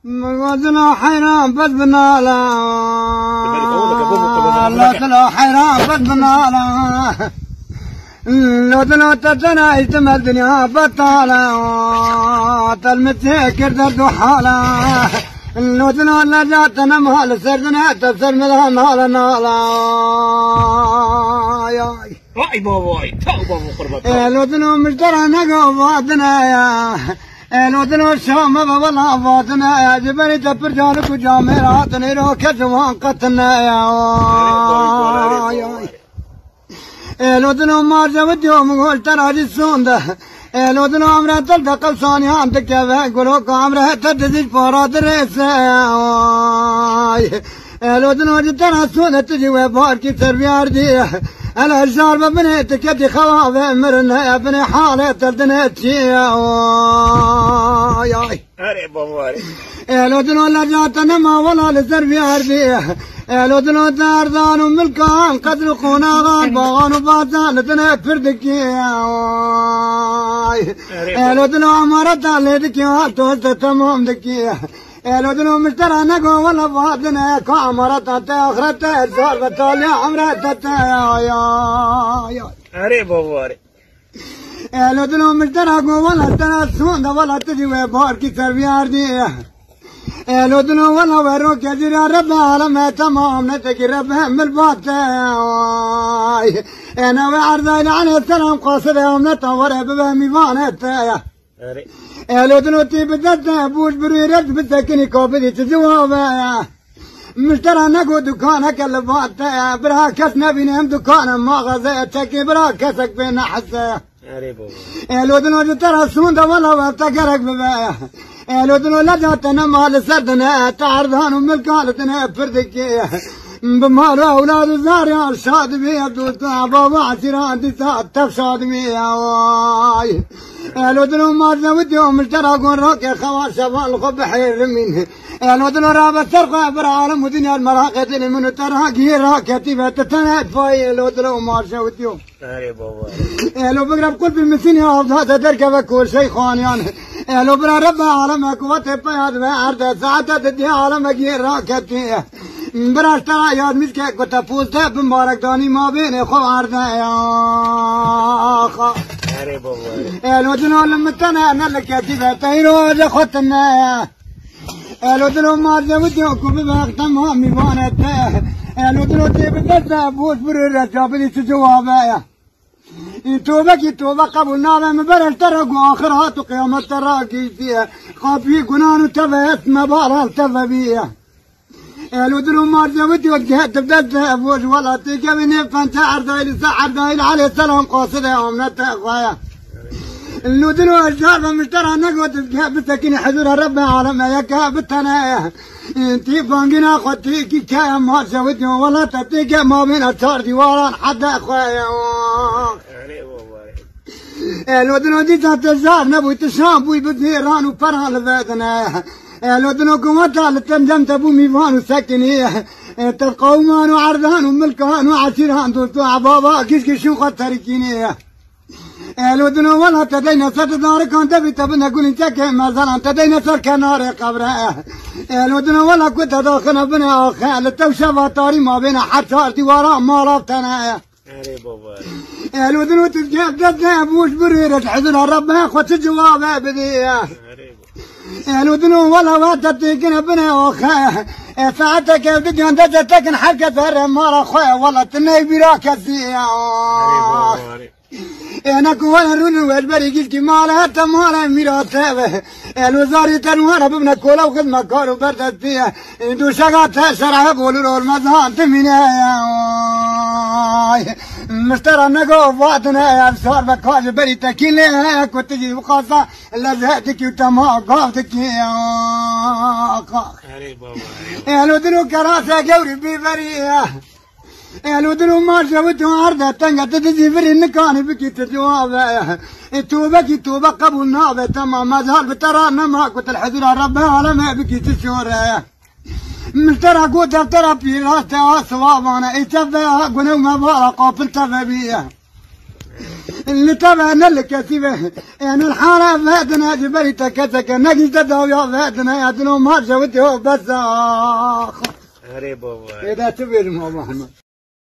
وزلو حيران بس بنالا لا تلو حيران بس بنالا لو تلو تتنا اجتمع الدنيا بطالا تلمتي كردت حالا لو تلو لجاتنا مهال سردنا تبصر مدها مهال نالا واي باباي تاو بابا قربتها لو تلو مشترى نقو بعضنا يا لو تلو الشام والله فاتنا يا جبري تبر جالك وجامرات نيرو كجوان قتنا يا لو تلو مارجا وديوم قول ترى جسون ده لو تلو عمره تلتقى بصاني عندك كيف قولوا كامره تدزج فورات ريس لو تلو جتنا سودة تجي وباركي تربيار دي أنا الجار ببنيتك يدي خوافي مرنا يا ابني حالي تردنيتي أري باباري لو تلو لجاتنا ما ولا لسربي أرضي لو تلو تاردان وملكان قدر قناغان باغان وباتان لتنا فردكي لو تلو عمارتها ليدكي واتوست تمام دكي لو تلو مشترى نقو ولا فاتنا كامرتها تاخرتها الزار بتالي عمرتها أري باباري لو تلو مشترى ولا تنسون ولا تجي وباركي تربيار دي لو تلو ولا وروك يجري رب العالم تمام نتكي رب هم البات انا وعرضي على السلام قاصد يوم نتورى ببهمي فانت لو تلو تيبدت بوش بريرت بتسكني كوبدي تجوابا مشترى نقو دكانك اللبات براكس نبي نهم دكان ما غزيتك براكسك بين حسه لو تلو ترى سوندا ولا وابتكرك ببايا لو تلو لجاتنا مال سردنا تعرضان وملكالتنا فردك بمال اولاد الزاريان شاد بيا دوستا بابا عسيران دسات تفشاد بيا لو تلو ما وديهم مشترى قون روكي خوار شبال الخب حير منه لو تلو رابع سرقة برعالم ودنيا المراقة من تراكي راكتي بتتنات فاي لو تلو ما وديهم لو بقرب كل بالمسين يا هذا تركب كل شيء خانيان لو برا رب عالمك وتبيض بعرض ساعات تدي عالمك راكتي برا اشترى ياد مسكك وتفوز بمبارك داني ما بين خو عرضه يا خا لو تلو لما تنا انا لك كتيبه تيرو لخوتنا لو تلو ما وديكم بوقت تمام يبانته لو تلو تبدت بوش برر جابلي جوابه توبة قبلنا لما برر ترقوا آخرات وقيامة تراكي فيها خافي قنان تفت مبارا تفبيه لو تلو ما ودي وجهت تبدت بوش ولا تجبني فانت عرضايل عرضايل عليه السلام قاصده يوم نتخوايا لو تلو الجار مشترى نقوة بسكين حضور رب العالم يكا بتنايا انتي فانقنا خطيكي كايا ما سويتي ولا تتيك ما بين التار ديواران حتى اخوايا لو تلو دي تحت الزار نبوي تشام بوي بثيران وفرها لذاتنا لو تلو قوتها لتمجم تبو ميفان وسكنيه تلقومان وعرضان وملكان وعشيران دولتو عبابا كيش خطركينيه لو تلو ولا تدينا سر دار كنت بتبنا قول انت كما زال تدينا سر كنار قبره لو تلو ولا كنت داخل بنا خال التوشبه طاري ما بين حتى ديوارا ما ربطنا لو تلو تجيب جد ابوش بريرة حزن ربنا اخوة الجواب بديه لو تلو ولا واتتكن بنا خا ساعتك كيف تجي انت تكن حركة الرمار اخويا والله تني براك الزيا أنا كوانا رونو وجبري قلت مالا تمالا ميراتها الوزارة تنوار بمنا كولا وخدمة كارو بردت فيها دو شغات شرعه بولو المزهان تمينها مشترى نقو فاتنا صار بكاج بري تكيلها كنت تجي وقاصة لزهتك وتما قافتك يا لو دنو كراسة قوري ببريه لو تلو ما شوتوا عرضة تنقى تتجي فري النكاني بكي تجوابه توبة قبولنا تمام مزهر بترانا ما كنت الحذر ربها على ما بكي تشوره مشترى قوت افترى في راسته صوابانا اتفاها قنو ما بارا قافل تفبيه اللي تبعنا الكتيبة أنا الحارة فاتنا جبيتك كتك نجي تدعو يا فاتنا يا دنو ما جوتي بس अरे बाबा إذا تبير محمد